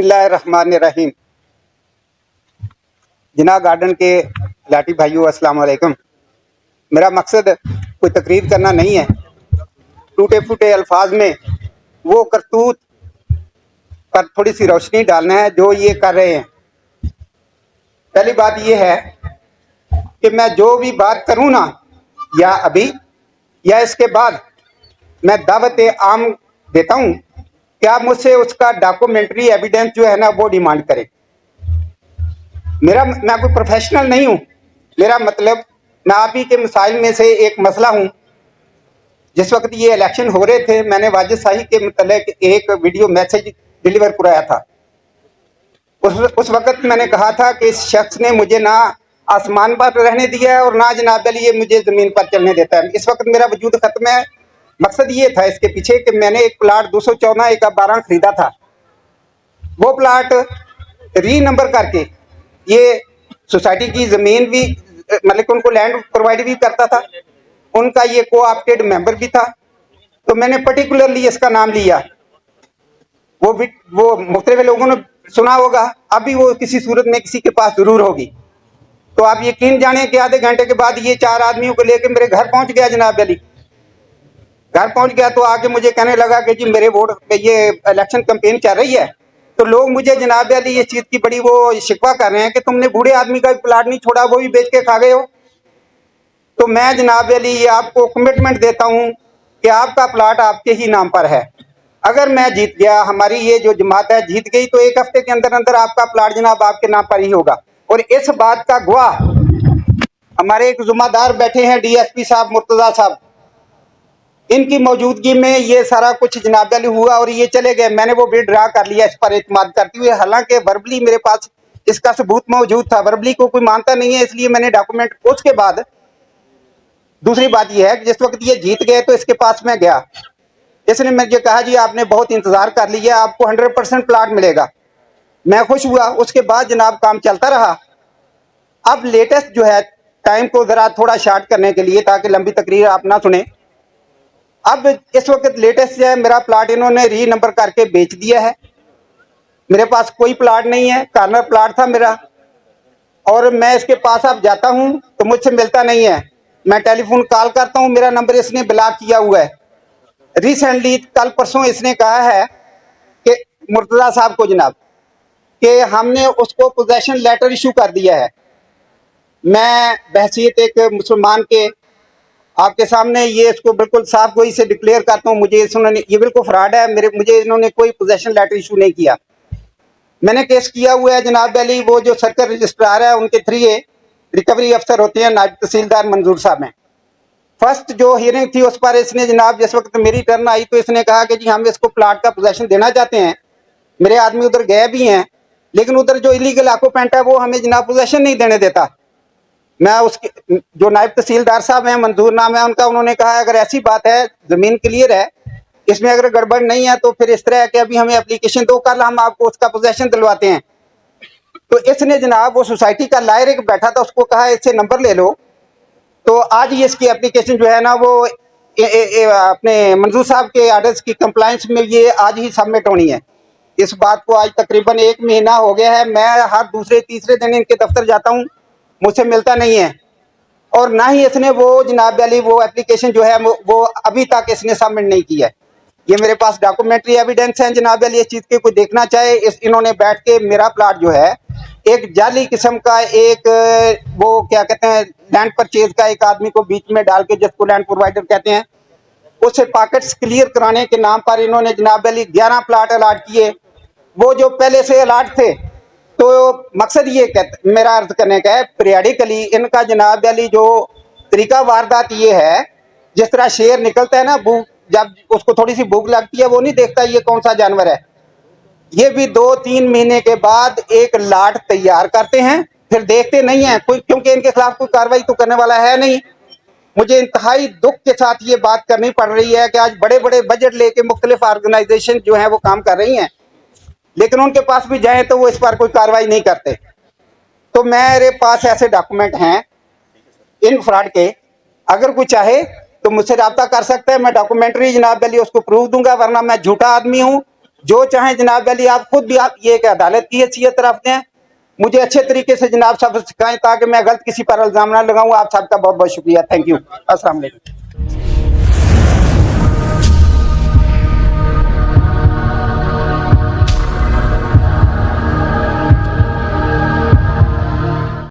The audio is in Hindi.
बिस्मिल्लाहिर्रहमानिर्रहीम। जिना गार्डन के लाठी भाइयों, अस्सलाम वालेकुम। मेरा मकसद कोई तकरीर करना नहीं है, टूटे फूटे अल्फाज में वो करतूत पर थोड़ी सी रोशनी डालना है जो ये कर रहे हैं। पहली बात ये है कि मैं जो भी बात करूं ना, या अभी या इसके बाद, मैं दावत आम देता हूं कि आप मुझसे उसका डॉक्यूमेंट्री एविडेंस जो है ना वो डिमांड करें। मैं कोई प्रोफेशनल नहीं हूं। मेरा मतलब, मैं आप ही के मसाइल में से एक मसला हूं। जिस वक्त ये इलेक्शन हो रहे थे, मैंने वाजिद शाही के मतलब एक वीडियो मैसेज डिलीवर कराया था। उस वक्त मैंने कहा था कि इस शख्स ने मुझे ना आसमान पर रहने दिया है और ना जनाब अली ये मुझे जमीन पर चलने देता है। इस वक्त मेरा वजूद खत्म है। मकसद ये था इसके पीछे कि मैंने एक प्लाट 214/12 खरीदा था। वो प्लाट री नंबर करके ये सोसाइटी की जमीन भी, मतलब उनको लैंड प्रोवाइड भी करता था, उनका ये कोऑप्टेड मेंबर भी था। तो मैंने पर्टिकुलरली इसका नाम लिया। वो मुख्तलिफ लोगों ने सुना होगा, अभी वो किसी सूरत में किसी के पास जरूर होगी। तो आप यकीन जाने कि आधे घंटे के बाद ये 4 आदमियों को लेकर मेरे घर पहुंच गया। जनाब अली घर पहुंच गया तो आके मुझे कहने लगा कि जी मेरे वोट पे ये इलेक्शन कैंपेन चल रही है, तो लोग मुझे जनाब अली ये चीज की बड़ी वो शिकवा कर रहे हैं कि तुमने बूढ़े आदमी का प्लाट नहीं छोड़ा, वो भी बेच के खा गए हो। तो मैं जनाब अली ये आपको कमिटमेंट देता हूं कि आपका प्लाट आपके ही नाम पर है। अगर मैं जीत गया, हमारी ये जो जमात है जीत गई, तो 1 हफ्ते के अंदर अंदर आपका प्लाट जनाब आपके नाम पर ही होगा। और इस बात का गवाह हमारे एक जुम्मेदार बैठे हैं, डीएसपी साहब मुर्तजा साहब। इनकी मौजूदगी में ये सारा कुछ जनाब अली हुआ और ये चले गए। मैंने वो विड्रा कर लिया इस पर एतमाद करते हुए, हालांकि वर्बली मेरे पास इसका सबूत मौजूद था। वर्बली को कोई मानता नहीं है, इसलिए मैंने डॉक्यूमेंट। उसके बाद दूसरी बात यह है कि जिस वक्त ये जीत गए तो इसके पास में गया, इसने मुझे कहा जी आपने बहुत इंतजार कर लिया, आपको 100% प्लाट मिलेगा। मैं खुश हुआ। उसके बाद जनाब काम चलता रहा। अब लेटेस्ट जो है, टाइम को जरा थोड़ा शार्ट करने के लिए ताकि लंबी तकरीर आप ना सुने, अब इस वक्त लेटेस्ट जो है मेरा प्लाट इन्होंने री नंबर करके बेच दिया है। मेरे पास कोई प्लाट नहीं है, कॉर्नर प्लाट था मेरा। और मैं इसके पास अब जाता हूं तो मुझसे मिलता नहीं है। मैं टेलीफोन कॉल करता हूं, मेरा नंबर इसने ब्लॉक किया हुआ है। रिसेंटली कल परसों इसने कहा है कि मुर्तजा साहब को जनाब कि हमने उसको पोजेशन लेटर इशू कर दिया है। मैं बहसीत एक मुसलमान के आपके सामने ये इसको बिल्कुल साफ गोई से डिक्लेयर करता हूँ, मुझे इन्होंने ये बिल्कुल फ्रॉड है। मुझे इन्होंने कोई पोजेशन लेटर इशू नहीं किया। मैंने केस किया हुआ है जनाब अली, वो जो सर्कल रजिस्ट्रार है उनके 3A रिकवरी अफसर होते हैं नायब तहसीलदार मंजूर साहब हैं। फर्स्ट जो हियरिंग थी उस पर इसने जनाब, जिस वक्त मेरी टर्न आई तो इसने कहा कि जी हम इसको प्लाट का पोजेशन देना चाहते हैं। मेरे आदमी उधर गए भी हैं, लेकिन उधर जो इलीगल ऑक्यूपेंट है वो हमें जनाब पोजेशन नहीं देने देता। मैं उसके जो नायब तहसीलदार साहब हैं, मंजूर नाम है उनका, उन्होंने कहा अगर ऐसी बात है, जमीन क्लियर है, इसमें अगर गड़बड़ नहीं है तो फिर इस तरह है कि अभी हमें एप्लीकेशन दो, कल हम आपको उसका पोजेशन दिलवाते हैं। तो इसने जनाब वो सोसाइटी का लायर एक बैठा था, उसको कहा इससे नंबर ले लो। तो आज ही इसकी एप्लीकेशन जो है ना वो अपने मंजूर साहब के आर्डर्स की कंप्लायंस में ये आज ही सबमिट होनी है। इस बात को आज तकरीबन 1 महीना हो गया है। मैं हर दूसरे तीसरे दिन इनके दफ्तर जाता हूँ, मुझसे मिलता नहीं है। और ना ही इसने वो जनाब अली वो एप्लीकेशन जो है वो अभी तक इसने सबमिट नहीं किया है। ये मेरे पास डॉक्यूमेंट्री एविडेंस है जनाब अली, इस चीज़ के कोई देखना चाहे। इन्होंने बैठ के मेरा प्लाट जो है एक जाली किस्म का, एक वो क्या कहते हैं लैंड परचेज का, एक आदमी को बीच में डाल के जिसको लैंड प्रोवाइडर कहते हैं, उससे पॉकेट्स क्लियर कराने के नाम पर इन्होंने जनाब अली 11 प्लाट अलाट किए। वो जो पहले से अलाट थे, तो मकसद ये मेरा अर्ज करने का है, पीरियडिकली इनका जनाब अली जो तरीका वारदात ये है, जिस तरह शेर निकलता है ना, भूख जब उसको थोड़ी सी भूख लगती है वो नहीं देखता ये कौन सा जानवर है। ये भी 2-3 महीने के बाद एक लाट तैयार करते हैं, फिर देखते नहीं है कोई, क्योंकि इनके खिलाफ कोई कार्रवाई तो करने वाला है नहीं। मुझे इंतहाई दुख के साथ ये बात करनी पड़ रही है कि आज बड़े बड़े बजट लेके मुख्तलिफ ऑर्गेनाइजेशन जो है वो काम कर रही हैं, लेकिन उनके पास भी जाए तो वो इस पर कोई कार्रवाई नहीं करते। तो मेरे पास ऐसे डॉक्यूमेंट हैं इन फ्रॉड के, अगर कोई चाहे तो मुझसे रब्ता कर सकता है। मैं डॉक्यूमेंट्री जनाब अली उसको प्रूफ दूंगा, वरना मैं झूठा आदमी हूँ, जो चाहे जनाब अली, आप खुद भी आप ये एक अदालत की हैसियत रखते हैं, मुझे अच्छे तरीके से जनाब साहब सिखाएं ताकि मैं गलत किसी पर इल्जाम ना लगाऊं। आप सबका बहुत बहुत शुक्रिया, थैंक यू, अस्सलाम वालेकुम।